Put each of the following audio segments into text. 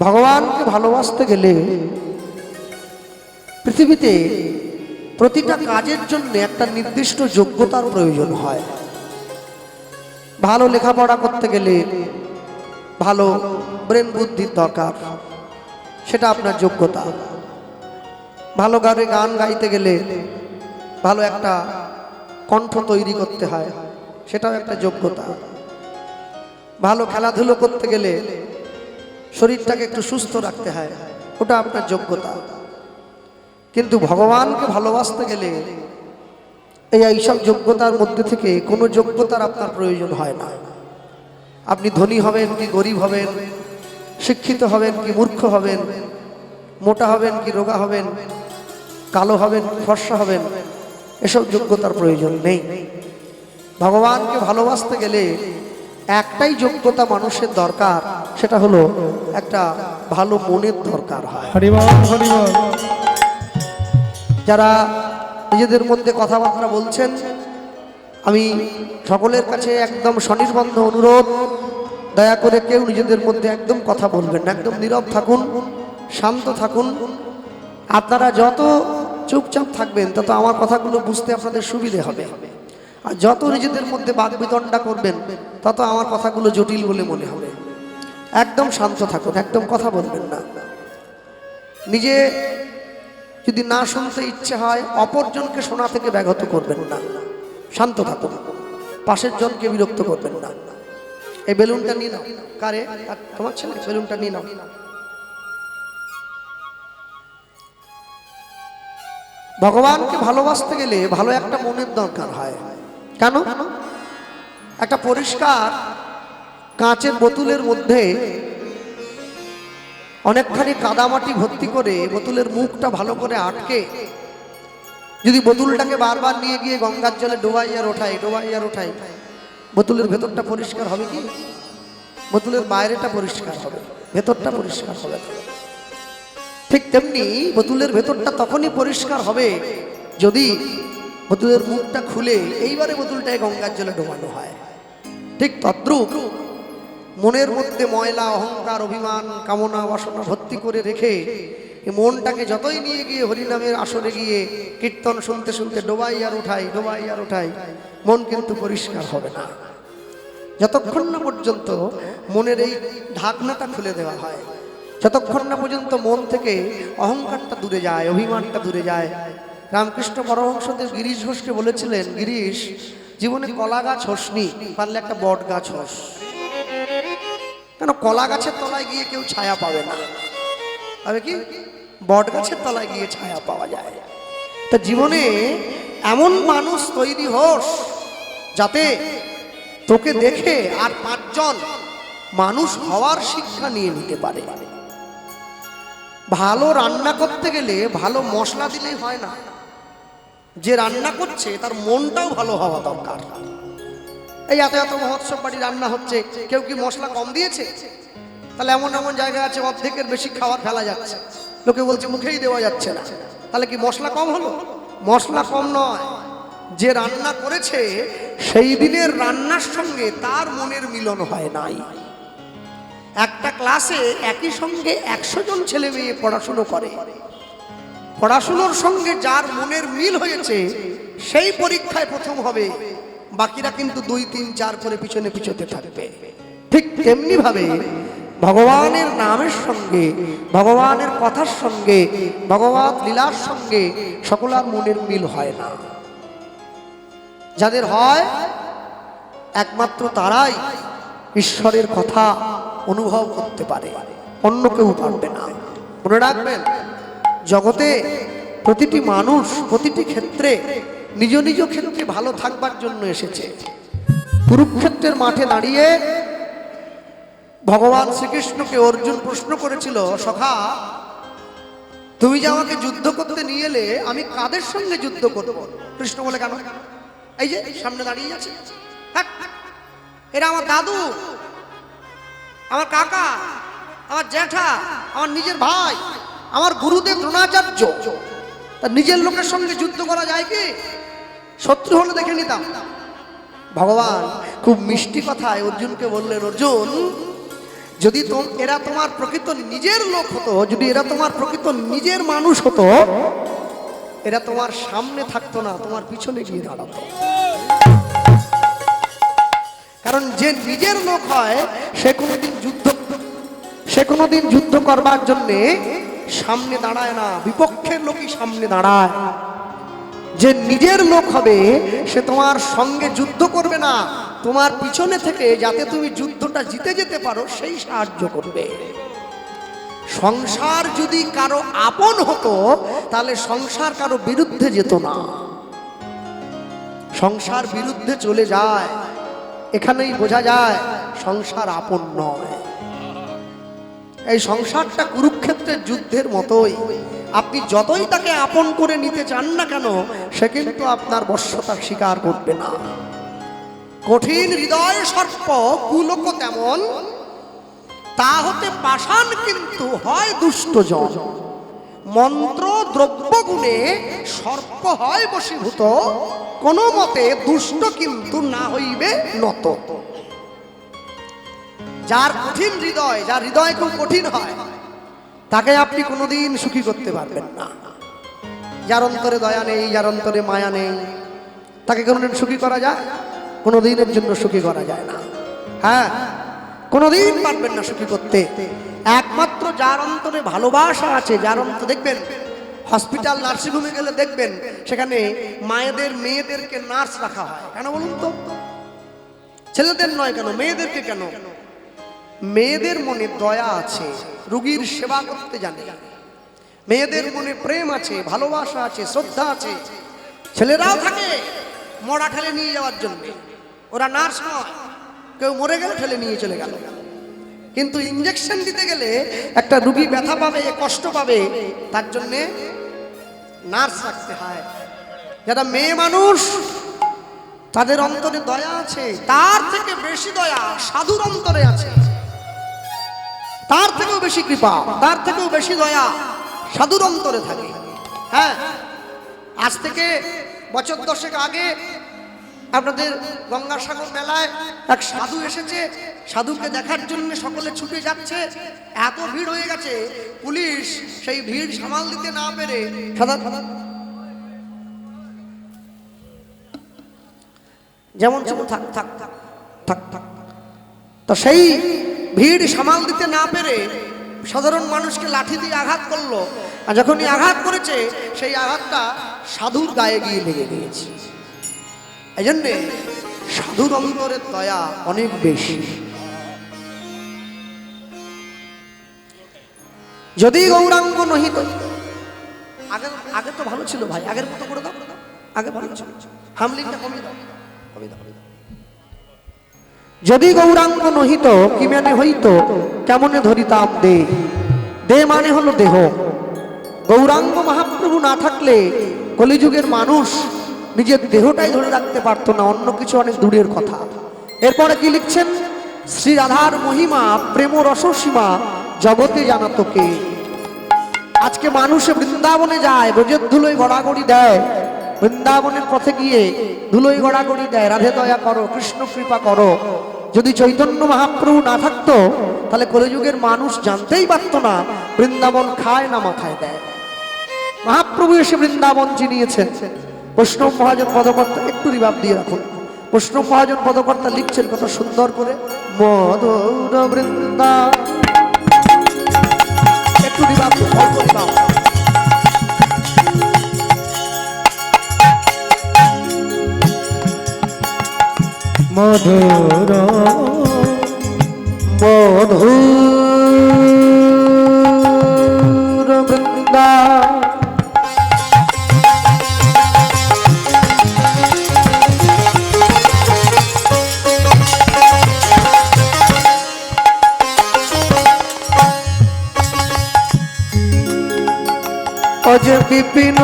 ভগবানকে ভালোবাসতে গেলে পৃথিবীতে প্রতিটা কাজের জন্য একটা নির্দিষ্ট যোগ্যতার প্রয়োজন হয়। ভালো লেখাপড়া করতে গেলে ভালো ব্রেন বুদ্ধির দরকার, সেটা আপনার যোগ্যতা। ভালো গান গাইতে গেলে ভালো একটা কণ্ঠ তৈরি করতে হয়, সেটাও একটা যোগ্যতা। ভালো খেলাধুলো করতে গেলে শরীরটাকে একটু সুস্থ রাখতে হয়, ওটা আপনার যোগ্যতা। কিন্তু ভগবানকে ভালোবাসতে গেলে এইসব যোগ্যতার মধ্যে থেকে কোনো যোগ্যতার আপনার প্রয়োজন হয় না। আপনি ধনী হবেন কি গরিব হবেন, শিক্ষিত হবেন কি মূর্খ হবেন, মোটা হবেন কি রোগা হবেন, কালো হবেন ফর্সা হবেন, এসব যোগ্যতার প্রয়োজন নেই। ভগবানকে ভালোবাসতে গেলে একটাই যোগ্যতা মানুষের দরকার, সেটা হলো একটা ভালো মনের দরকার হয়। যারা নিজেদের মধ্যে কথাবার্তা বলছেন, আমি সকলের কাছে একদম স্বনির্বন্ধ অনুরোধ, দয়া করে কেউ নিজেদের মধ্যে একদম কথা বলবেন না, একদম নীরব থাকুন, শান্ত থাকুন। আপনারা যত চুপচাপ থাকবেন তত আমার কথাগুলো বুঝতে আপনাদের সুবিধে হবে, আর যত নিজেদের মধ্যে বাকবিতণ্ডা করবেন তত আমার কথাগুলো জটিল বলে মনে হবে। একদম শান্ত থাকুন, একদম কথা বলবেন না। নিজে যদি না শুনতে ইচ্ছে হয়, অপরজনকে শোনা থেকে ব্যাঘাত করবেন না। শান্ত থাকুন, পাশের জনকে বিরক্ত করবেন না। এই বেলুনটা নিয়ে নাও। কারে? তোমার ছেলে? বেলুনটা নিয়ে নাও। ভগবানকে ভালোবাসতে গেলে ভালো একটা মনের দরকার হয়। কেন? একটা পরিষ্কার কাঁচের বোতলের মধ্যে অনেকখানি কাদামাটি ভর্তি করে বোতলের মুখটা ভালো করে আটকে যদি বোতলটাকে বারবার নিয়ে গিয়ে গঙ্গার জলে ডোবাই আর ওঠাই, বোতলের ভেতরটা পরিষ্কার হবে কি? বোতলের বাইরেটা পরিষ্কার হবে, ভেতরটা পরিষ্কার হবে না। ঠিক তেমনি বোতলের ভেতরটা তখনই পরিষ্কার হবে যদি বোতলের মুখটা খুলে এইবারে বোতলটায় গঙ্গার জলে ডোবানো হয়। ঠিক তদ্রূপ মনের মধ্যে ময়লা, অহংকার, অভিমান, কামনা, বাসনা ভর্তি করে রেখে মনটাকে যতই নিয়ে গিয়ে হরিনামের আসরে গিয়ে কীর্তন শুনতে শুনতে ডোবাই আর ওঠাই, মন কিন্তু পরিষ্কার হবে না, যতক্ষণ না পর্যন্ত মনের এই ঢাকনাটা খুলে দেওয়া হয়, যতক্ষণ না পর্যন্ত মন থেকে অহংকারটা দূরে যায়, অভিমানটা দূরে যায়। রামকৃষ্ণ পরমহংসদেব গিরিশ ঘোষকে বলেছিলেন, গিরিশ, জীবনে কলা গাছ হসনি, পারলে একটা বট গাছ হস। কেন? কলা গাছের তলায় গিয়ে কেউ ছায়া পাবে না, পাবে কি? বট গাছের তলায় গিয়ে ছায়া পাওয়া যায়। তা জীবনে এমন মানুষ তৈরি হোস যাতে তোকে দেখে আর পাঁচজন মানুষ হওয়ার শিক্ষা নিয়ে নিতে পারে। ভালো রান্না করতে গেলে ভালো মশলা দিলেই হয় না, যে রান্না করছে তার মনটাও ভালো হওয়া দরকার। এই এত এত মহোৎসব বাড়ি রান্না হচ্ছে, কেউ কি মশলা কম দিয়েছে? তাহলে এমন এমন জায়গা আছে অর্ধেকের বেশি খাবার ফেলা যাচ্ছে, লোকে বলছে মুখেই দেওয়া যাচ্ছে না। তাহলে কি মশলা কম হলো? মশলা কম নয়, যে রান্না করেছে সেই দিনের রান্নার সঙ্গে তার মনের মিলন হয় নাই। একটা ক্লাসে একই সঙ্গে 100 জন ছেলে মেয়ে পড়াশুনো করে, পড়াশুনোর সঙ্গে যার মনের মিল হয়েছে সেই পরীক্ষায় প্রথম হবে, বাকিরা কিন্তু 2, 3, 4 করে পিছনে পিছতে থাকবে। ঠিক তেমনি ভাবে ভগবানের নামের সঙ্গে, ভগবানের কথার সঙ্গে, ভগবত লীলার সঙ্গে সকলের মনের মিল হয় না। যাদের হয় একমাত্র তারাই ঈশ্বরের কথা অনুভব করতে পারে, অন্য কেউ পারবে না। মনে রাখবেন, জগতে প্রতিটি মানুষ প্রতিটি ক্ষেত্রে নিজ নিজ ক্ষেত্রে ভালো থাকবার জন্য এসেছে। কুরুক্ষেত্রের মাঠে দাঁড়িয়ে ভগবান শ্রীকৃষ্ণকে অর্জুন প্রশ্ন করেছিল, সখা, তুমি যে আমাকে যুদ্ধ করতে নিয়ে এলে, আমি কাদের সঙ্গে যুদ্ধ করব? কৃষ্ণ বলে, কেন? এই যে সামনে দাঁড়িয়ে আছে, এরা আমার দাদু, আমার কাকা, আমার জ্যাঠা, আমার নিজের ভাই, আমার গুরুদেব দ্রোণাচার্য। তার নিজের লোকের সঙ্গে যুদ্ধ করা যায় কি? শত্রু হলে দেখে নিতাম। ভগবান খুব মিষ্টি কথায় অর্জুনকে বললেন, অর্জুন, যদি এরা তোমার প্রকৃত নিজের লোক হতো, যদি এরা তোমার প্রকৃত নিজের মানুষ হতো, এরা তোমার সামনে থাকতো না, তোমার পিছনে গিয়ে দাঁড়াতো। কারণ যে নিজের লোক হয় সে কোনোদিন যুদ্ধ করবার জন্যে সামনে দাঁড়ায় না, বিপক্ষের লোকই সামনে দাঁড়ায়। যে নিজের লোক হবে সে তোমার সঙ্গে যুদ্ধ করবে না, তোমার পিছনে থেকে যাতে তুমি যুদ্ধটা জিতে যেতে পারো সেই সাহায্য করবে। সংসার যদি কারো আপন হতো তাহলে সংসার কারো বিরুদ্ধে যেত না, সংসার বিরুদ্ধে চলে যায়। এখানেই বোঝা যায় সংসার আপন নয়। এই সংসারটা কুরুক্ষেত্রের যুদ্ধের মতোই, আপনি যতই তাকে আপন করে নিতে চান না কেন সে কিন্তু আপনার বশ্যতা স্বীকার করবে না। কঠিন হৃদয় সর্প কুলোক তেমন, তা হতে পাষাণ কিন্তু হয় দুষ্টজন। মন্ত্র দ্রব্য গুণে সর্প হয় বশীভূত, কোনো মতে দুষ্ট কিন্তু না হইবে নত। যার কঠিন হৃদয়, যার হৃদয় খুব কঠিন হয়, তাকে আপনি কোনোদিন সুখী করতে পারবেন না। যার অন্তরে দয়া নেই, যার অন্তরে মায়া নেই, তাকে কোনোদিন সুখী করা যায়? কোনোদিনের জন্য সুখী করা যায় না। হ্যাঁ, কোনোদিন পারবেন না সুখী করতে। একমাত্র যার অন্তরে ভালোবাসা আছে, যার অন্তরে দেখবেন হসপিটাল নার্সিংহোমে গেলে দেখবেন সেখানে মায়েদের মেয়েদেরকে নার্স রাখা হয়। কেন বলুন তো? ছেলেদের নয় কেন, মেয়েদেরকে কেন? মেয়েদের মনে দয়া আছে, রোগীর সেবা করতে জানে। মেয়েদের মনে প্রেম আছে, ভালোবাসা আছে, শ্রদ্ধা আছে। ছেলেরাও থাকে মরা ঠেলে নিয়ে যাওয়ার জন্য, ওরা নার্স নয়। কেউ মরে গেলে ঠেলে নিয়ে চলে গেল, কিন্তু ইঞ্জেকশন দিতে গেলে একটা রোগী ব্যথা পাবে, কষ্ট পাবে, তার জন্যে নার্স রাখতে হয়। যারা মেয়ে মানুষ তাদের অন্তরে দয়া আছে, তার থেকে বেশি দয়া সাধুর অন্তরে আছে। তার থেকেও বেশি কৃপা, তার থেকেও বেশি দয়া সাধুর অন্তরে থাকে। হ্যাঁ, আজ থেকে বছর 10 আগে আপনাদের গঙ্গাসাগর মেলায় এক সাধু এসেছে। সাধুকে দেখার জন্য সকলে ছুটে যাচ্ছে, এত ভিড় হয়ে গেছে, পুলিশ সেই ভিড় সামাল দিতে না পেরে যেমন থাক থাক থাক থাক থাক, তো সেই ভিড় সামাল দিতে না পেরে সাধারণ মানুষকে লাঠি দিয়ে আঘাত করলো। আর যখনই আঘাত করেছে সেই আঘাতটা সাধুর গায়ে গিয়ে লেগে গিয়েছে। এই জন্যে সাধুর অন্তরের দয়া অনেক বেশি। যদি গৌরাঙ্গ নহিত, আগে আগে তো ভালো ছিল ভাই, আগের মতো করে দাও, আগে ভালো ছিল, হামলিংটা কমিয়ে দাও। যদি গৌরাঙ্গ নহিত কি মানে হইত, কেমনে ধরিতাম দে। দে মানে হলো দেহ। গৌরাঙ্গ মহাপ্রভু না থাকলে কলিযুগের মানুষ নিজের দেহটাই ধরে রাখতে পারতো না, অন্য কিছু অনেক দূরের কথা। এরপরে কি লিখছেন? শ্রী রাধার মহিমা প্রেম রসসীমা জগতে জানাতো কে। আজকে মানুষে বৃন্দাবনে যায়, ব্রজের ধুলোয় গড়াগড়ি দেয়, বৃন্দাবনের পথে গিয়ে ধুলোয় গড়াগড়ি দেয়, রাধে দয়া করো, কৃষ্ণ কৃপা করো। যদি চৈতন্য মহাপ্রভু না থাকতো তাহলে কলিযুগের মানুষ জানতেই পারতো না বৃন্দাবন খায় না মাথায় দেয়। মহাপ্রভু এসে বৃন্দাবন চিনিয়েছেন। বৈষ্ণব মহাজন পদকর্তা, একটু রিভাব দিয়ে রাখুন। বৈষ্ণব মহাজন পদকর্তা লিখছেন কত সুন্দর করে, মধুর বৃন্দা, একটু রিভাব, অল্প রিভাব। মধুর মধুর বৃন্দা, অজ বিপিন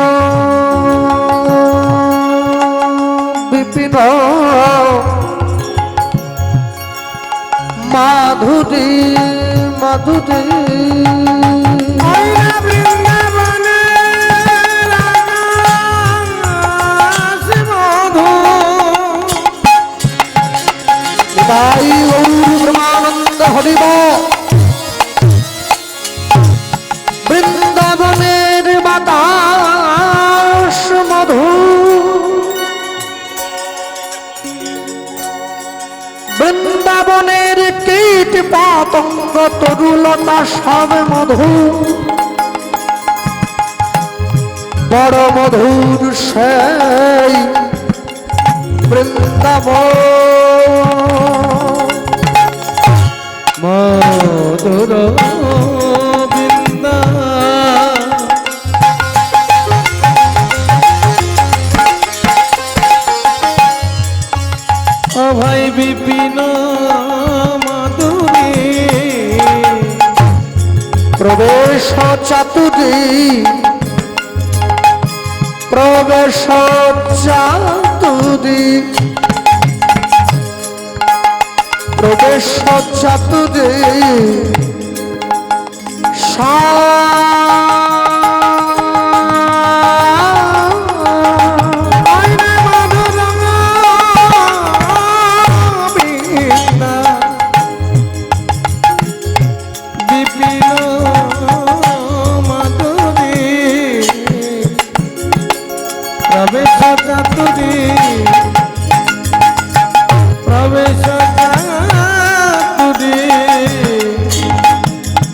বিপিন মাধুরী মাধুরী, বৃন্দাবনে ব্রহ্মানন্দ হরিব। পতঙ্গ তরুলতা সব মধু, বড় মধুর সেই বৃন্দাবন। মধুর বৃন্দা অভয় বিপিন মাধুরী প্রবেশ চাতুরী, প্রবেশ চাতুরী, প্রবেশ চাতুরী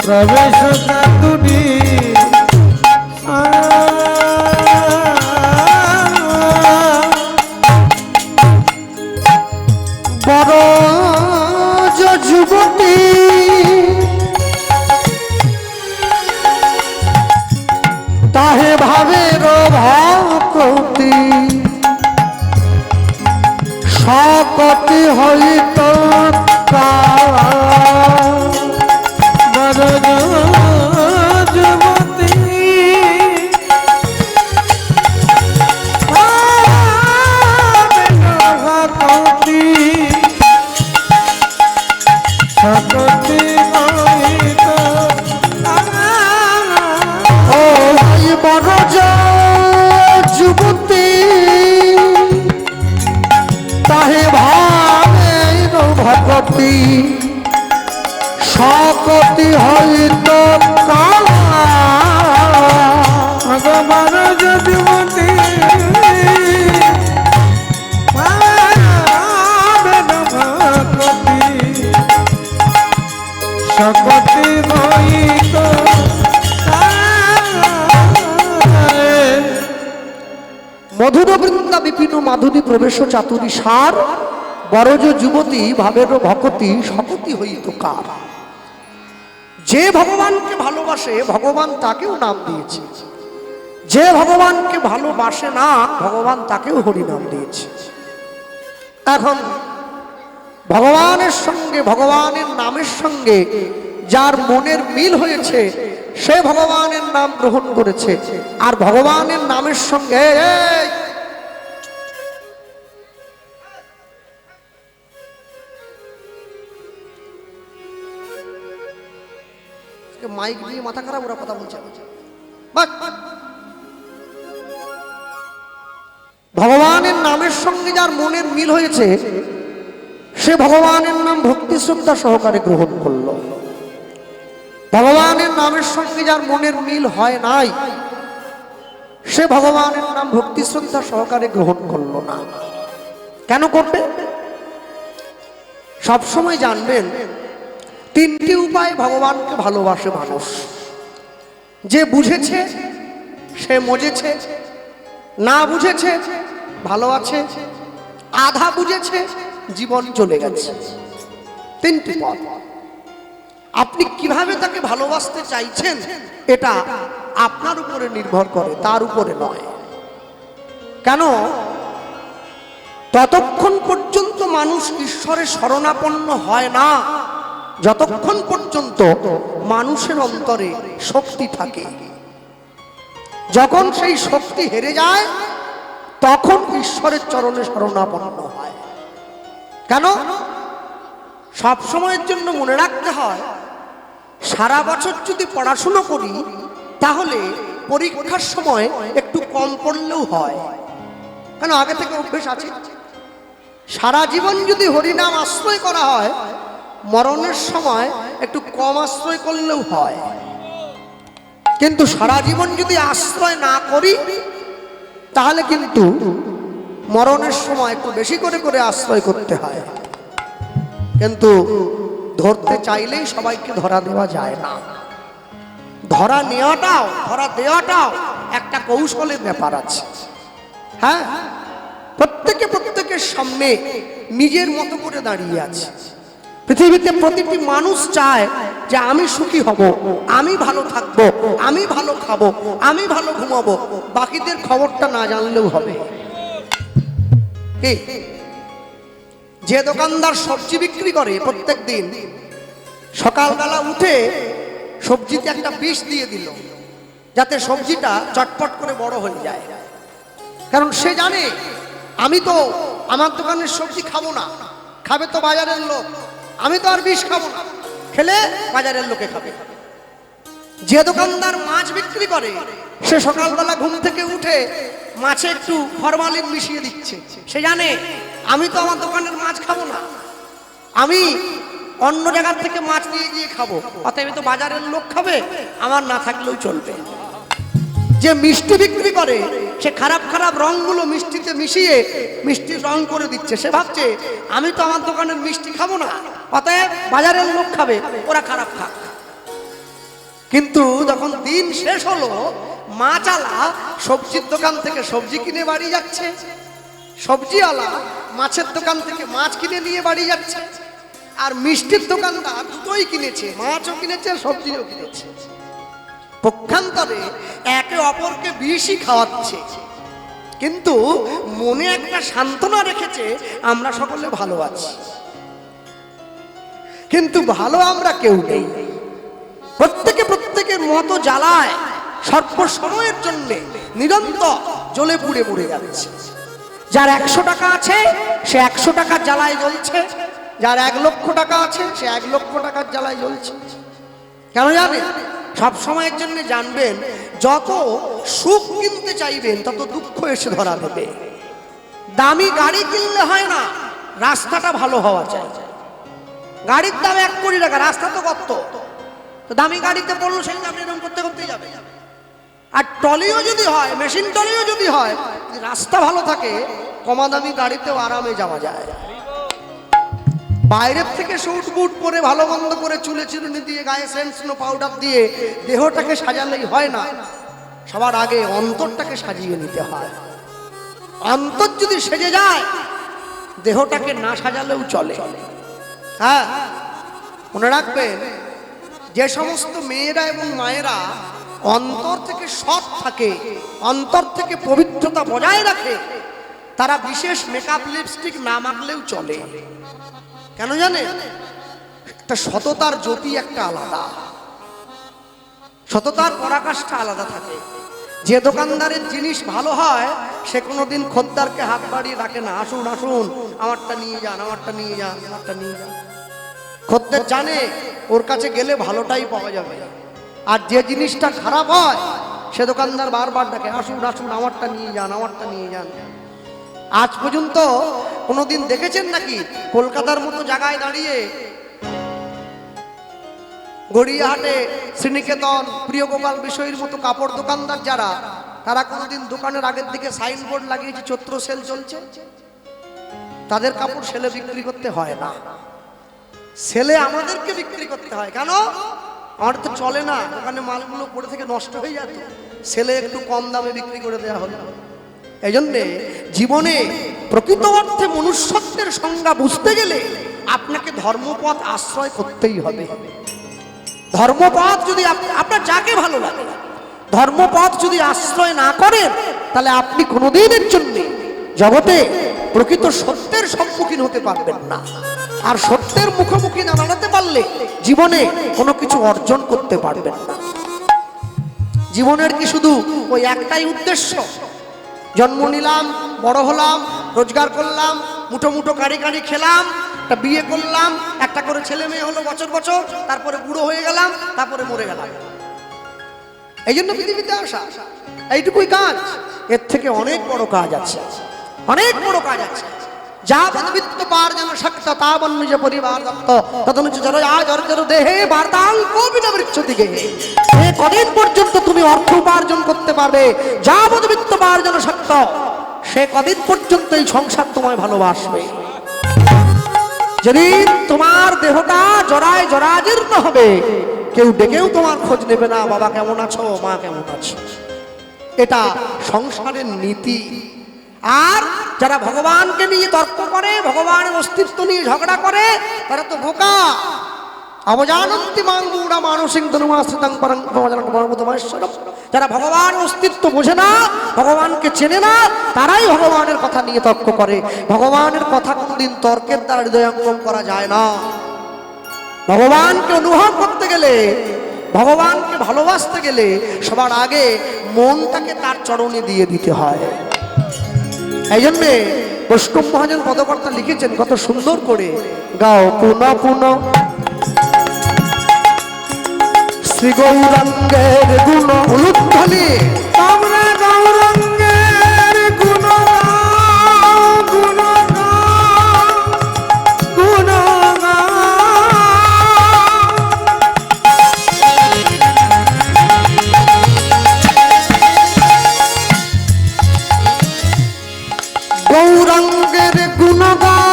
প্রবেশ চাতুরী বড় যুবতী তাহে ভাবের ভক্তি, সকতি হইত যুবতী সকতি ও বড় যুবতী তাহে ভাবের ভক্তি, সকতি হইত ভগবান যুবতী ভক্তি সকতি হইত মধুর বৃন্দা বিপিন মাধুরী প্রবেশ চাতুরী সার, বরজ যুবতী ভাবের ভক্তি, সকতি হইত কার। যে ভগবানকে ভালোবাসে ভগবান তাকেও নাম দিয়েছে, যে ভগবানকে ভালোবাসে না ভগবান তাকেও হরি নাম দিয়েছে। এখন ভগবানের সঙ্গে ভগবানের নামের সঙ্গে যার মনের মিল হয়েছে সে ভগবানের নাম গ্রহণ করেছে, আর ভগবানের নামের সঙ্গে মাইক দিয়ে মাথা খারাপ, ওরা কথা বলছে। ভগবানের নামের সঙ্গে যার মনের মিল হয়েছে সে ভগবানের নাম ভক্তি শ্রদ্ধা সহকারে গ্রহণ করলো। ভগবানের নামের সঙ্গে যার মনের মিল হয় নাই সে ভগবানের নাম ভক্তি শ্রদ্ধা সহকারে গ্রহণ করলো না। কেন করবে? সবসময় জানবেন তিনটি উপায় ভগবানকে ভালোবাসে মানুষ। যে বুঝেছে সে মজেছে, না বুঝেছে ভালো আছে, আধা বুঝেছে জীবন চলে গেছে। তিনটি পথ। আপনি কিভাবে তাকে ভালোবাসতে চাইছেন এটা আপনার উপরে নির্ভর করে, তার উপরে নয়। কেন? ততক্ষণ পর্যন্ত মানুষ ঈশ্বরের শরণাপন্ন হয় না যতক্ষণ পর্যন্ত মানুষের অন্তরে শক্তি থাকে। যখন সেই শক্তি হেরে যায় তখন ঈশ্বরের চরণে শরণাপন্ন হয়। কেন? সব সময়ের জন্য মনে রাখতে হয়, সারা বছর যদি পড়াশুনো করি তাহলে পরীক্ষার সময় একটু কম পড়লেও হয়। কেন? আগে থেকে অভ্যেস আছে। সারা জীবন যদি হরিনাম আশ্রয় করা হয় মরণের সময় একটু কম আশ্রয় করলেও হয়। কিন্তু সারা জীবন যদি আশ্রয় না করি তাহলে কিন্তু মরণের সময় একটু বেশি করে করে আশ্রয় করতে হয়। কিন্তু ধরতে চাইলেই সবাইকে ধরা দেওয়া যায় না। ধরা নেওয়াটাও ধরা দেওয়াটাও একটা কৌশলের ব্যাপার আছে। হ্যাঁ, প্রত্যেকের সামনে নিজের মতো করে দাঁড়িয়ে আছে। পৃথিবীতে প্রতিটি মানুষ চায় যে আমি সুখী হব, আমি ভালো থাকবো, আমি ভালো খাবো, আমি ভালো ঘুমাবো, বাকিদের খবরটা না জানলেও হবে। কি যে দোকানদার সবজি বিক্রি করে প্রত্যেক দিন সকালবেলা উঠে সবজিতে একটা বিষ দিয়ে দিল যাতে সবজিটা চটপট করে বড় হয়ে যায়, কারণ সে জানে আমি তো আমার দোকানের সবজি খাবো না, খাবে তো বাজারের লোক, আমি তো আর বিষ খাবো না, খেলে বাজারের লোকে খাবে। যে দোকানদার মাছ বিক্রি করে সে সকালবেলা ঘুম থেকে উঠে মাছে একটু ফরমালিন মিশিয়ে দিচ্ছে, সে জানে আমি তো আমার দোকানের মাছ খাবো না, আমি অন্য জায়গার থেকে মাছ নিয়ে গিয়ে খাবো, অতএব তো বাজারের লোক খাবে, আমার না থাকলেও চলবে। যে মিষ্টি বিক্রি করে সে খারাপ খারাপ রংগুলো মিষ্টিতে মিশিয়ে মিষ্টির রং করে দিচ্ছে, সে ভাবছে আমি তো আমার দোকানের মিষ্টি খাবো না, অতএব বাজারের লোক খাবে, ওরা খারাপ খাক। কিন্তু যখন দিন শেষ হলো, মাছআলা সবজির দোকান থেকে সবজি কিনে বাড়ি যাচ্ছে, সবজিওয়ালা মাছের দোকান থেকে মাছ কিনে নিয়ে বাড়ি যাচ্ছে, আর মিষ্টির দোকানদার দুটোই কিনেছে, মাছও কিনেছে সবজিও কিনেছে। পক্ষান্তরে একে অপরকে বিষই খাওয়াচ্ছে, কিন্তু মনে একটা সান্ত্বনা রেখেছে আমরা সকলে ভালো আছি। কিন্তু ভালো আমরা কেউ নেই, প্রত্যেকের মতো জ্বালায় স্বল্প সময়ের জন্য নিরন্তর জ্বলে পুড়ে মরে যাচ্ছে। যার 100 টাকা আছে সে 100 টাকার জ্বালায় জ্বলছে, যার 1 লক্ষ টাকা আছে সে 1 লক্ষ টাকার জ্বালায় জ্বলছে। কেন জানেন? সব সময়ের জন্য জানবেন, যত সুখ কিনতে চাইবেন তত দুঃখ এসে ধরা দেবে। দামি গাড়ি কিনলে হয় না, রাস্তাটা ভালো হওয়া চাই। গাড়ির দাম 1 কোটি টাকা, রাস্তা তো কত, তো দামি গাড়িতে পড়লো সেই দাম এরকম করতে করতেই যাবে। আর টলিও যদি হয়, মেশিন টলিও যদি হয়, রাস্তা ভালো থাকে, কমা দামি গাড়িতেও আরামে যাওয়া যায়। বাইরের থেকে স্যুট বুট পরে ভালো মন্দ করে চুলে চিরুনি দিয়ে গায়ে সেন্ট স্নো পাউডার দিয়ে দেহটাকে সাজালেই হয় না, সবার আগে অন্তরটাকে সাজিয়ে নিতে হয়। অন্তর যদি সেজে যায় দেহটাকে না সাজালেও চলে। হ্যাঁ, মনে রাখবেন, যে সমস্ত মেয়েরা এবং মায়েরা অন্তর থেকে সৎ থাকে, অন্তর থেকে পবিত্রতা বজায় রাখে, তারা বিশেষ মেকআপ লিপস্টিক না মাখলেও চলে। কেন জানে? একটা সততার জ্যোতি একটা আলাদা, সততার পরাকাষ্ঠা আলাদা থাকে। যে দোকানদারের জিনিস ভালো হয় সে কোনোদিন খদ্দারকে হাত বাড়িয়ে ডাকে না, আসুন আসুন আমারটা নিয়ে যান, আমারটা নিয়ে যান, আমারটা নিয়ে যান। খদ্দের জানে ওর কাছে গেলে ভালোটাই পাওয়া যাবে। আর যে জিনিসটা খারাপ হয় সে দোকানদার বারবার ডাকে, আসুন আসুন আমারটা নিয়ে যান, আমারটা নিয়ে যান। আজ পর্যন্ত কোনোদিন দেখেছেন নাকি কলকাতার মতো জায়গায় দাঁড়িয়ে গড়িয়াহাটে শ্রীনিকেতন, প্রিয়গোপাল বিষয়ের মতো কাপড় দোকানদার যারা, তারা কোনোদিন দোকানের আগের দিকে সাইনবোর্ড লাগিয়েছে চৈত্র সেল চলছে? তাদের কাপড় সেলে বিক্রি করতে হয় না, সেলে আমাদেরকে বিক্রি করতে হয়। কেন? আমার তো চলে না, দোকানে মালগুলো পড়ে থেকে নষ্ট হয়ে যেত, সেলে একটু কম দামে বিক্রি করে দেওয়া হলো। এই জন্যে জীবনে প্রকৃত অর্থে মনুষ্যত্বের সংজ্ঞা বুঝতে গেলে আপনাকে ধর্মপথ আশ্রয় করতেই হবে। ধর্মপথ যদি আপনার যাকে ভালো লাগে, ধর্মপথ যদি আশ্রয় না করেন, তাহলে আপনি কোনোদিনের জন্য জগতে প্রকৃত সত্যের সম্মুখীন হতে পারবেন না। আর সত্যের মুখোমুখি না দাঁড়াতে পারলে জীবনে কোনো কিছু অর্জন করতে পারবেন না। জীবনের কি শুধু ওই একটাই উদ্দেশ্য? জন্ম নিলাম, বড় হলাম, রোজগার করলাম, মুঠো মুঠো কাড়ি কাড়ি খেলাম, একটা বিয়ে করলাম, একটা করে ছেলে মেয়ে হলো বছর বছর, তারপরে বুড়ো হয়ে গেলাম, তারপরে মরে গেলাম, এই জন্য পৃথিবীতে আসা? এইটুকুই কাজ? এর থেকে অনেক বড় কাজ আছে, অনেক বড় কাজ আছে। যা পদবিত্ত পার্জন শক্ত তাবন্ন যে পরিবার দত্ত তদনুচ জর আজ অর্জর দেহে বার্তাং কোবিনা বৃক্ষ দিকে। এই কদিন পর্যন্ত তুমি অর্থ উপার্জন করতে পারবে, যা পদবিত্ত পার্জন শক্ত, সে কদিন পর্যন্ত এই সংসার তোমায় ভালোবাসবে। যেদিন তোমার দেহটা জরায় জরাজীর্ণ হবে, কেউ ডেকেও তোমার খোঁজ নেবে না, বাবা কেমন আছো, মা কেমন আছো। এটা সংসারের নীতি। আর যারা ভগবানকে নিয়ে তর্ক করে, ভগবানের অস্তিত্ব নিয়ে ঝগড়া করে, তারা তো বোকা। অবজানন্তি মাং মূঢ়া মানসিং তনুমাশ্রিতাং পরং পরমতমশ্বরম। যারা ভগবানের অস্তিত্ব বোঝে না, ভগবানকে চেনে না, তারাই ভগবানের কথা নিয়ে তর্ক করে। ভগবানের কথা কোনদিন তর্কের দ্বারা হৃদয়ঙ্গম করা যায় না। ভগবানকে অনুভব করতে গেলে, ভগবানকে ভালোবাসতে গেলে সবার আগে মনটাকে তার চরণে দিয়ে দিতে হয়। এই জন্যে বৈষ্ণব মহাজন পদকর্তা লিখেছেন কত সুন্দর করে, গাও পুনঃ পুনঃ শ্রী গৌরাঙ্গের গুণ উলুধ্বনি। তোমরা গৌরাঙ্গের গুণ গাও, গুণ গাও, গুণ গাও। গৌরাঙ্গের গুণ গাও,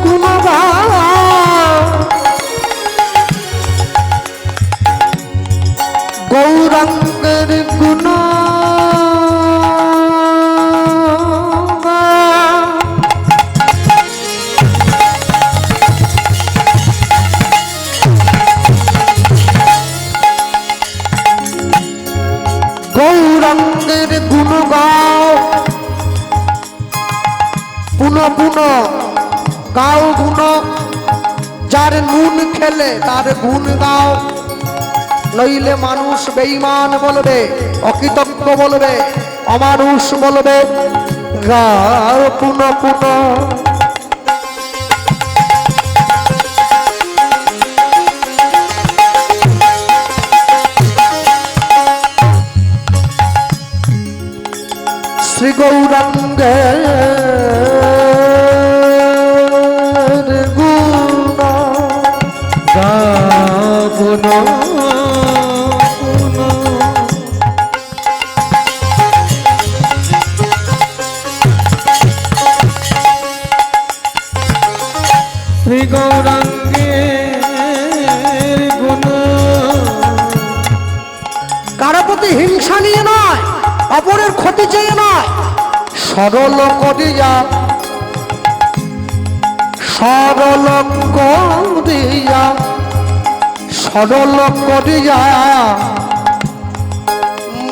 গুণ গাও। গৌরাঙ্গের গুণ গৌরাঙ্গের গুণ গাও, পুনঃ পুনঃ গাও গুণ। যার নুন খেলে তার গুণ গাও, নইলে মানুষ বেঈমান বলবে, অকৃতজ্ঞ বলবে, অমানুষ বলবে। গাও পুনঃ পুনঃ। শ্রী গৌরাঙ্গের গুণ গাও গুণ গুণ। শ্রী গৌরাঙ্গের গুণ। কারো প্রতি হিংসা নিয়ে নয়, অপরের ক্ষতি চেয়ে নয়, সরল করিয়া, সরল করিয়া, সরল করিয়া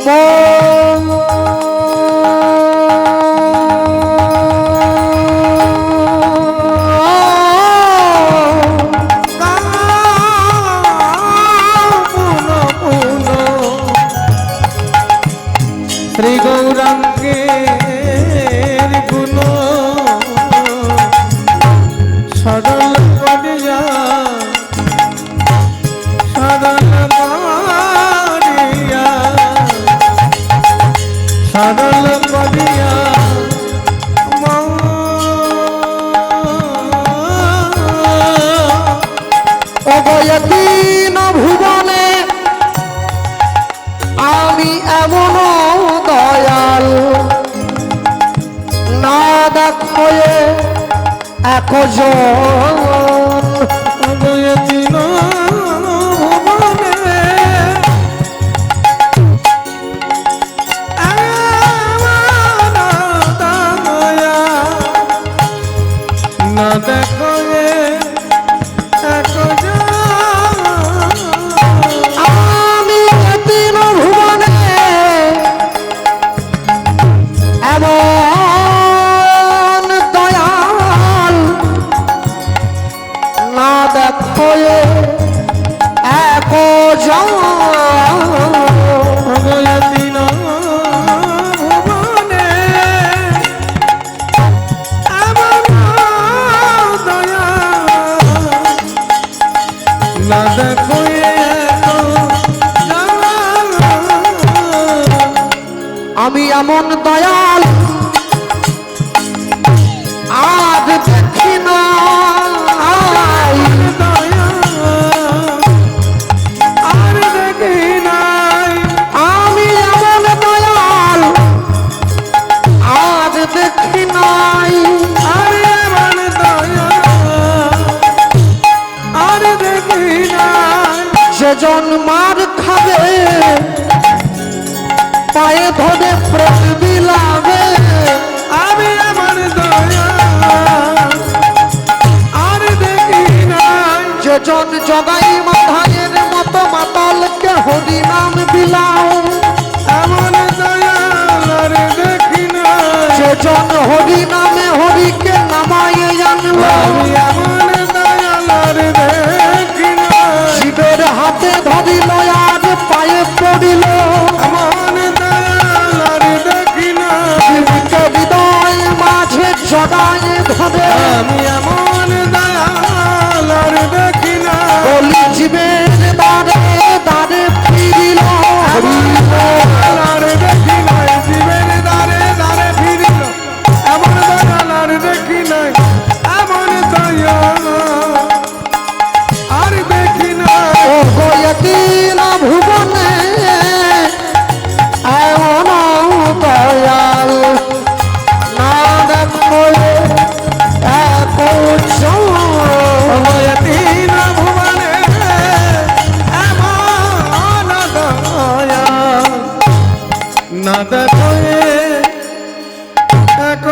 মন শ্রী গৌরাঙ্গের গুণ সরল করিয়া, সরল করিয়া, সরল করিয়া অবয়তীন ভুবনে আমি এমন দয়াল, না দেখয়ে একজন। অবয়তীন ভুবনে এমন দয়া, না দেখয়ে একজন। আমি তিন ভুবনে এমন দয়াল, না দেখয়ে একজন। অবয়তীন ভুবনে এমন দয়া, না দেখো আমি এমন দয়াল আজ দেখি নাই, দয়া আর দেখি নাই। আমি এমন দয়াল আজ দেখি নাই। যেজন মার খাবে পায়ে ধরে প্রেম বিলাবে, আমি আমার দয়া আর দেখি নাই। যেজন জগাই মাধায়ের মতো মাতালকে হরি নাম বিলাও, এমন দয়া আর দেখি নাই। যেজন হরি নামে হরিকে নামায়ে আনলো, আমি এমন দয়া আর দেখি নাই। শিবের হাতে ধরিল আর পায়ে পড়িল, এমন দয়া আর দেখি নাই। শিবকে হৃদয় মাঝে জগায়ে ধরে, আমি এমন দয়া আর দেখি নাই। বলি জীবের দ্বারে দ্বারে ফিরিল হরি বল। আর দেখি নাই, জীবের দ্বারে দ্বারে ফিরিল। এমন দয়া আর দেখি নাই, এমন দয়া আর দেখি নাই। ও গয়তিলা ভুবনে এমন দয়াল না দেখো এক তিন ভুবনে এমন দয়া না দেখো এক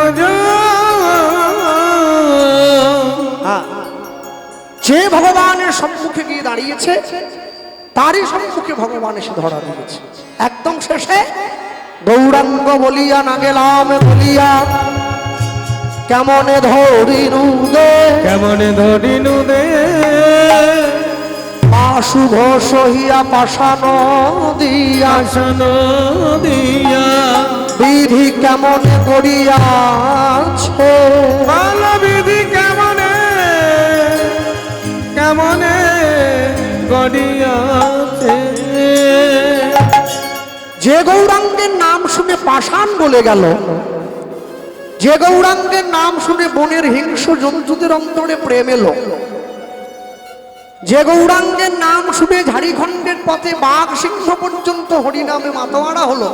যে ভগবানের সম্মুখে গিয়ে দাঁড়িয়েছে তারই সম্মুখে ভগবান এসে ধরা দিয়েছে। একদম শেষে গৌরাঙ্গ বলিয়া না গেলাম বলিয়া কেমনে ধরিনু দে, কেমন ধরিনু দে শুভ সহিয়া পাশান দিয়া, আসন দিয়া বিধি কেমন করিয়াছে, ভালো বিধি কেমনে কেমনে গড়িয়াছে। যে গৌরাঙ্গের নাম শুনে পাষাণ বলে গেল, যে গৌরাঙ্গের নাম শুনে বনের হিংস্র জন্তুদের অন্তরে প্রেম এলো, যে গৌরাঙ্গের নাম শুনে ঝাড়িখণ্ডের পথে বাঘ সিংহ পর্যন্ত হরিনামে মাতোয়ারা হলো,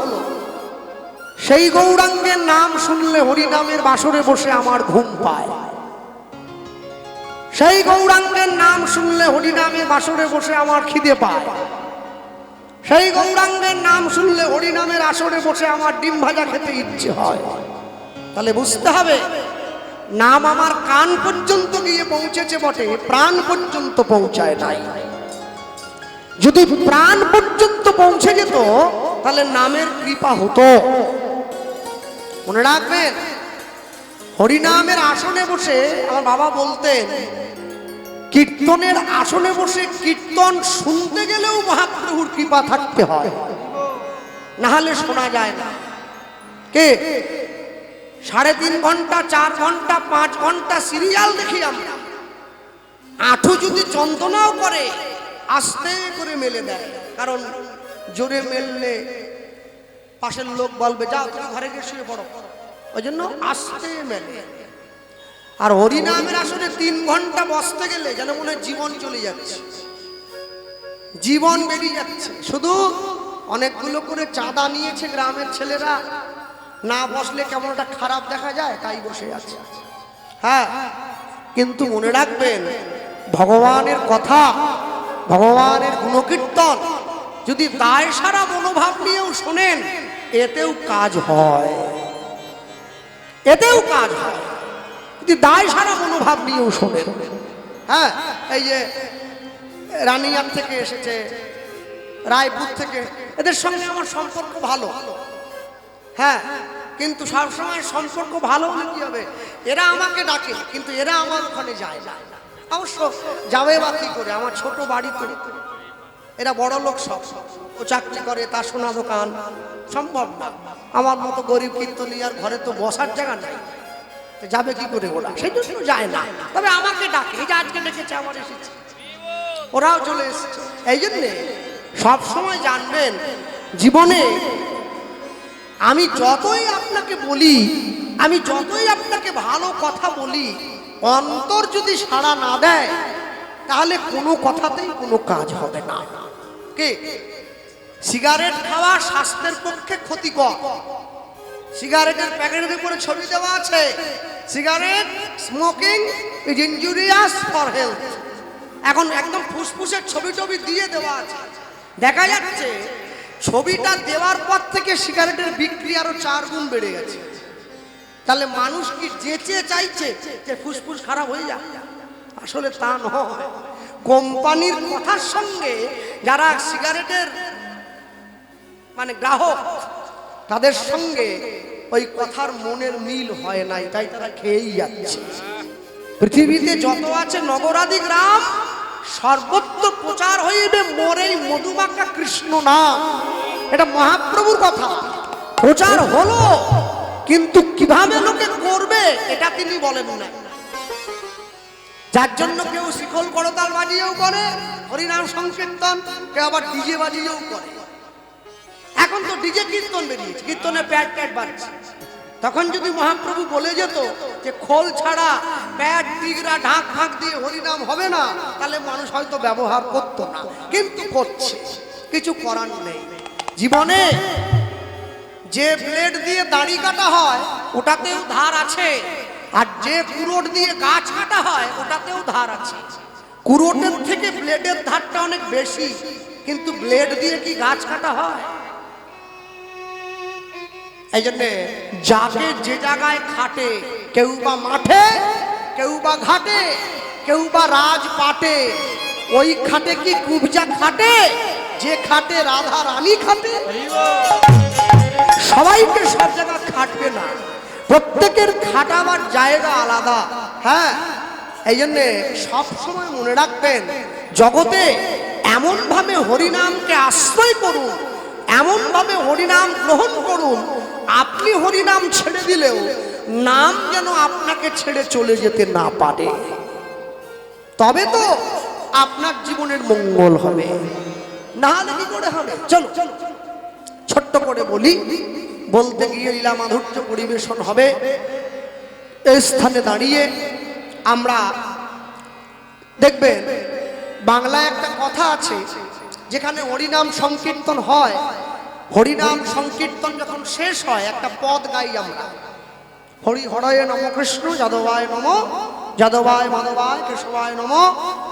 সেই গৌরাঙ্গের নাম শুনলে হরিনামের বাসরে বসে আমার ঘুম পায়। সেই গৌরাঙ্গের নাম শুনলে হরিনামে বাসরে বসে আমার খিদে পায়। সেই গৌরাঙ্গের নাম শুনলে হরিনামের আসরে বসে আমার ডিম ভাজা খেতে ইচ্ছে হয়। তাহলে বুঝতে হবে নাম আমার কান পর্যন্ত গিয়ে পৌঁছেছে বটে, প্রাণ পর্যন্ত পৌঁছায় নাই। যদি প্রাণ পর্যন্ত পৌঁছে যেত তাহলে নামের কৃপা হতো। মনে রাখবেন, হরিনামের আসনে বসে আমার বাবা বলতেন, কীর্তনের আসনে বসে কীর্তন শুনতে গেলেও মহাপ্রভুর কৃপা থাকতে হয়, না হলে শোনা যায় না। কে 3.5 ঘন্টা 4 ঘন্টা 5 ঘন্টা সিরিয়াল দেখি আমরা, আঁঠু যদি যন্ত্রণাও করে আস্তে করে মেলে দেয়, কারণ জোরে মেললে পাশের লোক বলবে যাও তুমি ঘরে গিয়ে শুয়ে পড়ো, ওই জন্য আস্তে মেলে। আর হরিনামের আসলে 3 ঘন্টা বসতে গেলে যেন মনে হয় জীবন চলে যাচ্ছে, জীবন বেরিয়ে যাচ্ছে। শুধু অনেকগুলো করে চাঁদা নিয়েছে গ্রামের ছেলেরা, না বসলে কেমন একটা খারাপ দেখা যায় তাই বসে আছে। হ্যাঁ, কিন্তু মনে রাখবেন ভগবানের কথা, ভগবানের গুণকীর্তন যদি দায় সারা মনোভাব নিয়েও শোনেন, এতেও কাজ হয়, এতেও কাজ হয় যদি দায় সারা মনোভাব নিয়েও শোনেন। হ্যাঁ, এই যে রানিয়ার থেকে এসেছে, রায়পুর থেকে, এদের সঙ্গে আমার সম্পর্ক ভালো। হ্যাঁ, কিন্তু সবসময় সম্পর্ক ভালো হলে কি হবে, এরা আমাকে ডাকে কিন্তু এরা আমার ওখানে যায় না। অবশ্য যাবে বা কি করে, আমার ছোট বাড়ি তো, এরা বড় লোক সব, ও চাকরি করে, তার সোনা দোকান, সম্ভব না। আমার মতো গরিব কীর্তনিয়ার ঘরে তো বসার জায়গা নাই, যাবে কি করে ওরা, সেই জন্য যায় না। তবে আমাকে ডাকে, এই যে আজকে ডেকেছে আমার এসেছে, ওরাও চলে এসেছে। এই জন্যে সবসময় জানবেন জীবনে আমি যতই আপনাকে বলি, আমি যতই আপনাকে ভালো কথা বলি, অন্তর যদি সাড়া না দেয় তাহলে কোনো কথাতেই কোনো কাজ হবে না। কে সিগারেট খাওয়া স্বাস্থ্যের পক্ষে ক্ষতিকর, সিগারেটের প্যাকেটের উপরে ছবি দেওয়া আছে, cigarette smoking is injurious for health. এখন একদম ফুসফুসের ছবি টবি দিয়ে দেওয়া আছে, দেখা যাচ্ছে ছবিটা দেওয়ার পর থেকে সিগারেটের বিক্রি আরো 4 গুণ বেড়ে গেছে। তাহলে মানুষ কি যেচে চাইছে যে ফুসফুস খারাপ হয়ে যাক? আসলে তা নয়, কোম্পানির কথার সঙ্গে যারা সিগারেটের মানে গ্রাহক তাদের সঙ্গে ওই কথার মনের মিল হয় নাই, তাই তারা খেয়েই যাচ্ছে। পৃথিবীতে যত আছে নগরাদি গ্রাম সর্বত্র প্রচার হইবে মোরেই মধুমাখা কৃষ্ণ নাম। এটা মহাপ্রভুর কথা। প্রচার হলো, কিন্তু কিভাবে লোকে করবে এটা তিনি বলেন না। যার জন্য কেউ শিকল করতাল বাজিয়েও করে হরিনাম সংকীর্তন, কেউ আবার ডিজে বাজিয়েও করে। এখন তো ডিজে কীর্তন বেরিয়েছে, কীর্তনে প্যাট প্যাট বাজছে। তখন যদি মহাপ্রভু বলে যেত যে খোল ছাড়া প্যাট টিগরা ঢাক ফাঁক দিয়ে হরিনাম হবে না, তাহলে মানুষ হয়তো ব্যবহার করতো না, কিন্তু করছে, কিছু করার নেই। জীবনে যে ব্লেড দিয়ে দাড়ি কাটা হয় ওটাতেও ধার আছে, আর যে কুরোট দিয়ে গাছ কাটা হয় ওটাতেও ধার আছে। কুরোটের থেকে ব্লেডের ধারটা অনেক বেশি, কিন্তু ব্লেড দিয়ে কি গাছ কাটা হয়? এই জন্যে যাকে যে জায়গায় খাটে, কেউ বা মাঠে, কেউ বা ঘাটে, কেউ বা রাজপাটে, ওই খাটে কি কুবজা খাটে? যে খাটে রাধা রানী খাটে। সবাইকে সব জায়গা খাটবে না, প্রত্যেকের খাটাবার জায়গা আলাদা। হ্যাঁ, এই জন্যে সবসময় মনে রাখবেন, জগতে এমন ভাবে হরিনামকে আশ্রয় করুন, এমন ভাবে হরিনাম গ্রহণ করুন, আপনি হরিনাম ছেড়ে দিলেও নাম যেন আপনাকে ছেড়ে চলে যেতে না পারে, তবে তো আপনার জীবনের মঙ্গল হবে। না হলে কি করে হবে? চলো ছোট্ট করে বলি, বলতে গিয়ে লীলা মাধুর্য পরিবেশন হবে। এই স্থানে দাঁড়িয়ে আমরা দেখবেন বাংলায় একটা কথা আছে, যেখানে হরিনাম সংকীর্তন হয়, হরিনাম সংকীর্তন যখন শেষ হয় একটা পদ গাই আমরা, হরি হরয়ে নম কৃষ্ণ যাদবায় নম, যাদবায় মাধবায় কেশবায় নম,